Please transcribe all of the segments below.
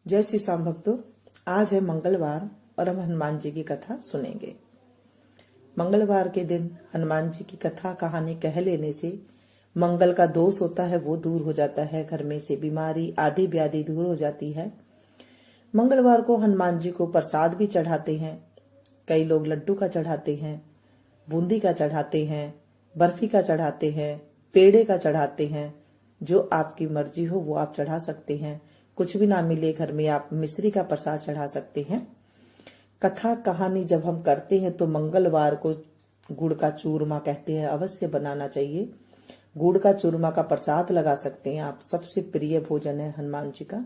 जय श्री श्याम भक्तों। आज है मंगलवार और हम हनुमान जी की कथा सुनेंगे। मंगलवार के दिन हनुमान जी की कथा कहानी कह लेने से मंगल का दोष होता है वो दूर हो जाता है, घर में से बीमारी आदि व्याधि दूर हो जाती है। मंगलवार को हनुमान जी को प्रसाद भी चढ़ाते हैं। कई लोग लड्डू का चढ़ाते हैं, बूंदी का चढ़ाते हैं, बर्फी का चढ़ाते हैं, पेड़े का चढ़ाते हैं। जो आपकी मर्जी हो वो आप चढ़ा सकते हैं। कुछ भी ना मिले घर में आप मिश्री का प्रसाद चढ़ा सकते हैं। कथा कहानी जब हम करते हैं तो मंगलवार को गुड़ का चूरमा कहते हैं अवश्य बनाना चाहिए। गुड़ का चूरमा का प्रसाद लगा सकते हैं आप। सबसे प्रिय भोजन है हनुमान जी का।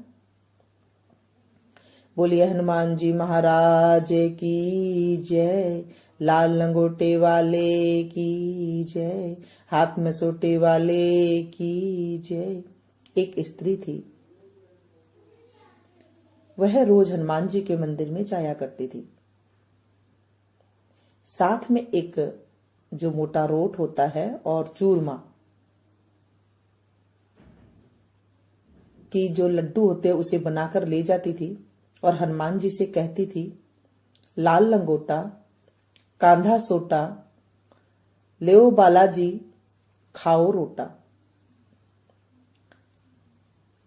बोलिए हनुमान जी महाराज की जय। लाल लंगोटे वाले की जय, हाथ में सोटे वाले की जय। एक स्त्री थी, वह रोज हनुमान जी के मंदिर में जाया करती थी। साथ में एक जो मोटा रोट होता है और चूरमा की जो लड्डू होते हैं उसे बनाकर ले जाती थी और हनुमान जी से कहती थी, लाल लंगोटा कांधा सोटा लेओ बालाजी खाओ रोटा।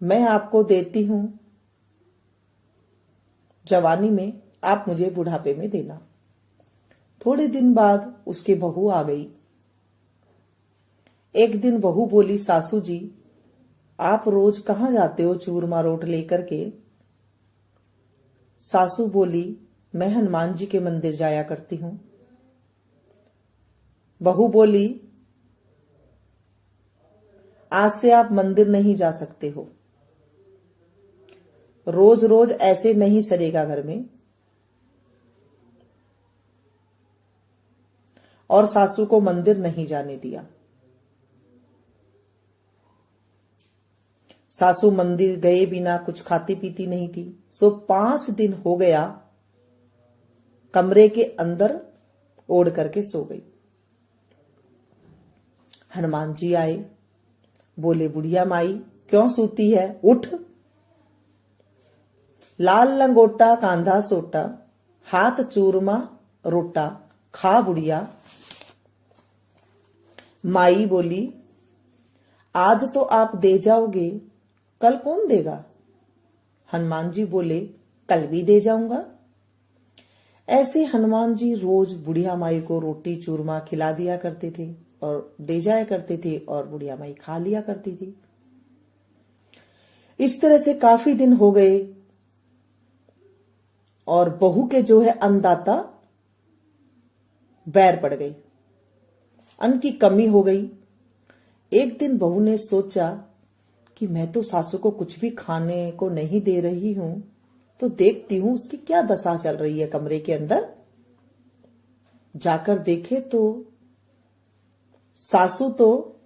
मैं आपको देती हूं जवानी में, आप मुझे बुढ़ापे में देना। थोड़े दिन बाद उसकी बहू आ गई। एक दिन बहू बोली, सासू जी आप रोज कहां जाते हो चूरमा रोट लेकर के? सासू बोली, मैं हनुमान जी के मंदिर जाया करती हूं। बहू बोली, आज से आप मंदिर नहीं जा सकते हो। रोज रोज ऐसे नहीं सरेगा घर में। और सासू को मंदिर नहीं जाने दिया। सासू मंदिर गए बिना कुछ खाती पीती नहीं थी। सो 5 दिन हो गया कमरे के अंदर ओढ़ करके सो गई। हनुमान जी आए, बोले, बुढ़िया माई क्यों सूती है, उठ। लाल लंगोटा कांधा सोटा, हाथ चूरमा रोटा, खा बुढ़िया। माई बोली, आज तो आप दे जाओगे, कल कौन देगा? हनुमान जी बोले, कल भी दे जाऊंगा। ऐसे हनुमान जी रोज बुढ़िया माई को रोटी चूरमा खिला दिया करते थे और दे जाया करते थे और बुढ़िया माई खा लिया करती थी। इस तरह से काफी दिन हो गए और बहू के जो है अन्नदाता बैर पड़ गई, अन्न की कमी हो गई। एक दिन बहू ने सोचा कि मैं तो सासू को कुछ भी खाने को नहीं दे रही हूं, तो देखती हूं उसकी क्या दशा चल रही है कमरे के अंदर। जाकर देखे तो सासू तो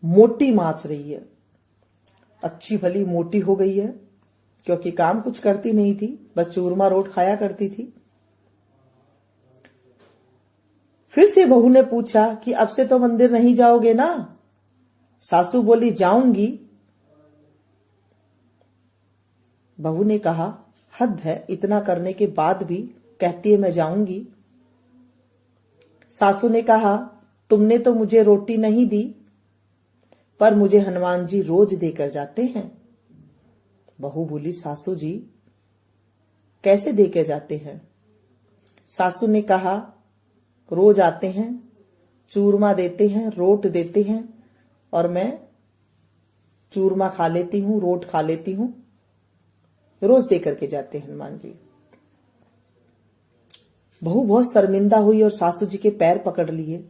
मोटी माच रही है, अच्छी भली मोटी हो गई है, क्योंकि काम कुछ करती नहीं थी, बस चूरमा रोट खाया करती थी। फिर से बहू ने पूछा कि अब से तो मंदिर नहीं जाओगे ना? सासू बोली, जाऊंगी। बहू ने कहा, हद है, इतना करने के बाद भी कहती है मैं जाऊंगी। सासू ने कहा, तुमने तो मुझे रोटी नहीं दी, पर मुझे हनुमान जी रोज देकर जाते हैं। बहू बोली, सासू जी कैसे देकर जाते हैं? सासू ने कहा, रोज आते हैं, चूरमा देते हैं, रोट देते हैं और मैं चूरमा खा लेती हूं, रोट खा लेती हूं, रोज दे करके जाते हैं हनुमान जी। बहू बहुत शर्मिंदा हुई और सासू जी के पैर पकड़ लिए।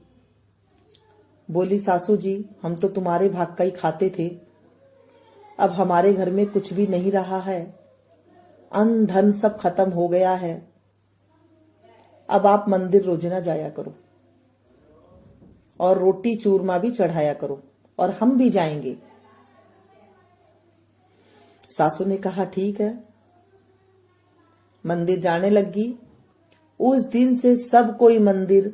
बोली, सासू जी हम तो तुम्हारे भाग का ही खाते थे, अब हमारे घर में कुछ भी नहीं रहा है, अन्न धन सब खत्म हो गया है। अब आप मंदिर रोज ना जाया करो और रोटी चूरमा भी चढ़ाया करो और हम भी जाएंगे। सासू ने कहा, ठीक है। मंदिर जाने लगी। उस दिन से सब कोई मंदिर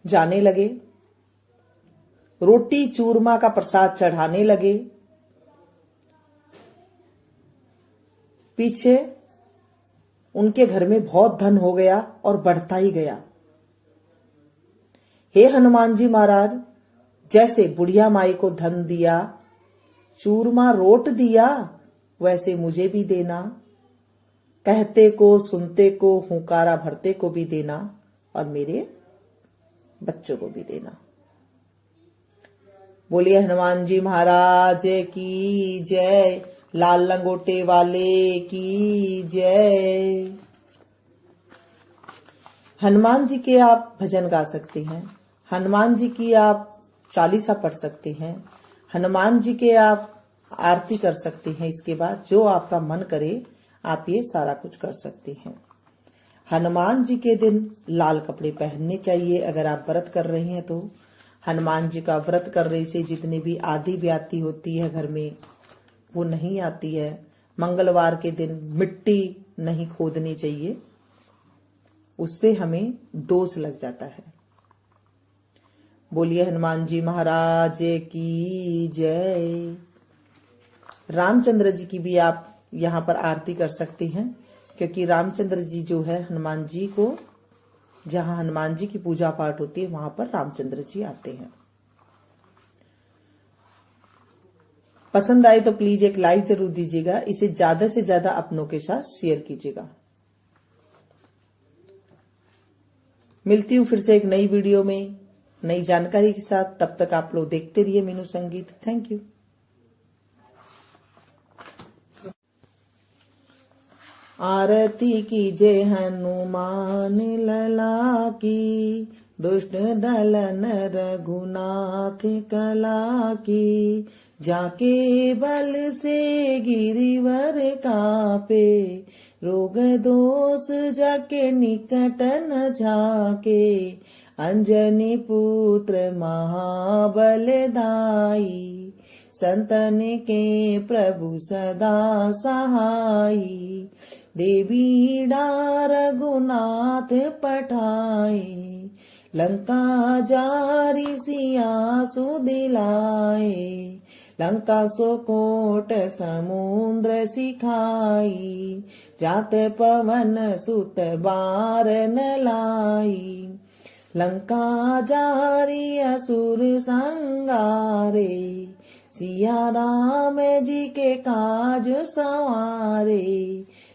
जाने लगे, रोटी चूरमा का प्रसाद चढ़ाने लगे पीछे उनके घर में बहुत धन हो गया और बढ़ता ही गया। हे हनुमान जी महाराज, जैसे बुढ़िया माई को धन दिया, चूरमा रोट दिया, वैसे मुझे भी देना। कहते को, सुनते को, हुंकारा भरते को भी देना और मेरे बच्चों को भी देना। बोलिए हनुमान जी महाराज की जय, लाल लंगोटे वाले की जय। हनुमान जी के आप भजन गा सकते हैं, हनुमान जी की आप चालीसा पढ़ सकते हैं, हनुमान जी के आप आरती कर सकते हैं। इसके बाद जो आपका मन करे आप ये सारा कुछ कर सकते हैं। हनुमान जी के दिन लाल कपड़े पहनने चाहिए अगर आप व्रत कर रहे हैं तो। हनुमान जी का व्रत करने से जितनी भी आधी व्याधि होती है घर में वो नहीं आती है। मंगलवार के दिन मिट्टी नहीं खोदनी चाहिए, उससे हमें दोष लग जाता है। बोलिए हनुमान जी महाराज की जय। रामचंद्र जी की भी आप यहाँ पर आरती कर सकते हैं, क्योंकि रामचंद्र जी जो है हनुमान जी को, जहां हनुमान जी की पूजा पाठ होती है वहां पर रामचंद्र जी आते हैं। पसंद आए तो प्लीज एक लाइक जरूर दीजिएगा, इसे ज्यादा से ज्यादा अपनों के साथ शेयर कीजिएगा। मिलती हूँ फिर से एक नई वीडियो में नई जानकारी के साथ। तब तक आप लोग देखते रहिए मीनू संगीत। Thank you. आरती कीजे हनुमान लला की, दुष्ट दलन रघुनाथ कला की। जाके बल से गिरिवर कापे, रोग दोष जाके निकट न झाके। अंजनी पुत्र महाबल दाई, संतन के प्रभु सदा सहाई। देवी डार रघुनाथ पठाए, लंका जारी सिया सुदिलाए। लंका सो कोट समुद्र सिखाई, जात पवन सुत बार न लाई। लंका जारी असुर संगारे, सिया राम जी के काज संवारे।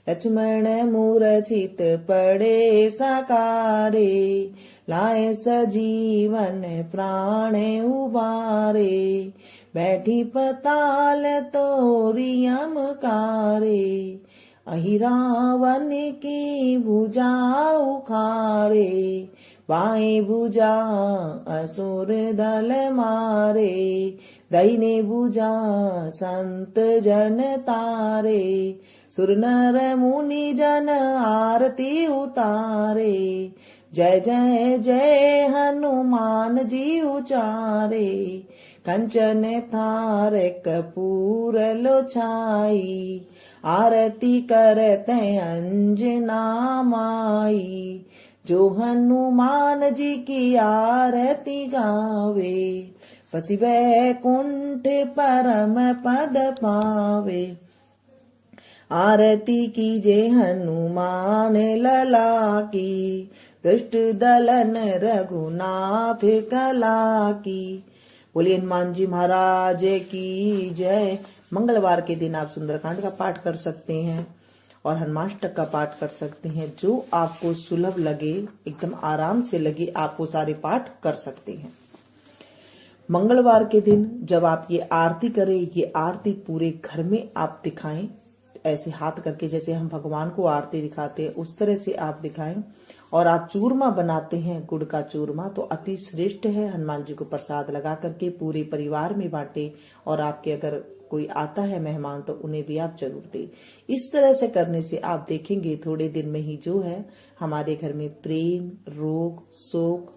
लक्ष्मण मूर्छित पड़े सकारे, लाए सजीवन प्राण उबारे। बैठी पताल तोरी यमकारे, अहि रावण की भुजा उखारे। बाएं भुजा असुर दल मारे, दाहिने भुजा संत जन तारे। सुर नर मुनि जन आरती उतारे, जय जय जय हनुमान जी उचारे। कंचन थार कपूर लो छाई, आरती करते अंजना माई। जो हनुमान जी की आरती गावे, बसी वैकुंठ परम पद पावे। आरती कीजे हनुमान लला की, दुष्ट दलन रघुनाथ कला की। बोलिए हनुमान जी महाराज की जय। मंगलवार के दिन आप सुंदरकांड का पाठ कर सकते हैं और हनुमाष्टक का पाठ कर सकते हैं। जो आपको सुलभ लगे, एकदम आराम से लगे, आप वो सारे पाठ कर सकते हैं। मंगलवार के दिन जब आप ये आरती करें, ये आरती पूरे घर में आप दिखाएं, ऐसे हाथ करके जैसे हम भगवान को आरती दिखाते हैं उस तरह से आप दिखाएं। और आप चूरमा बनाते हैं, गुड़ का चूरमा, तो अति श्रेष्ठ है। हनुमान जी को प्रसाद लगा करके पूरे परिवार में बांटे, और आपके अगर कोई आता है मेहमान तो उन्हें भी आप जरूर दें। इस तरह से करने से आप देखेंगे थोड़े दिन में ही जो है हमारे घर में प्रेम, रोग, शोक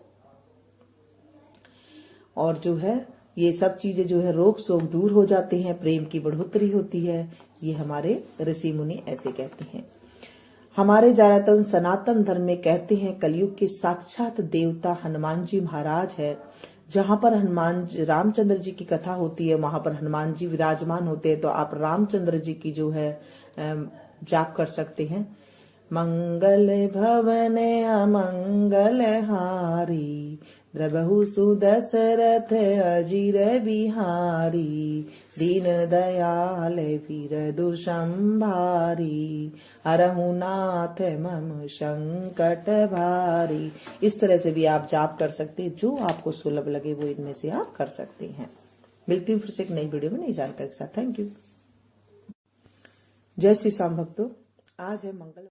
और जो है ये सब चीजें जो है रोग शोक दूर हो जाते हैं, प्रेम की बढ़ोतरी होती है। ये हमारे ऋषि मुनि ऐसे कहते हैं। हमारे ज्यादातर सनातन धर्म में कहते हैं कलयुग के साक्षात देवता हनुमान जी महाराज है। जहां पर रामचंद्र जी की कथा होती है वहां पर हनुमान जी विराजमान होते हैं। तो आप रामचंद्र जी की जो है जाप कर सकते हैं। मंगल भवन अमंगल हारी, द्रबहु सुदशरथ अजिर बिहारी, दीन दयाल विरधु संभारी, हरहु नाथ मम संकट भारी। इस तरह से भी आप जाप कर सकते हैं, जो आपको सुलभ लगे वो इनमें से आप कर सकते हैं। मिलती हूँ फिर से एक नई वीडियो में नई जानकारी के साथ। Thank you. जय श्री श्याम भक्तों, आज है मंगल।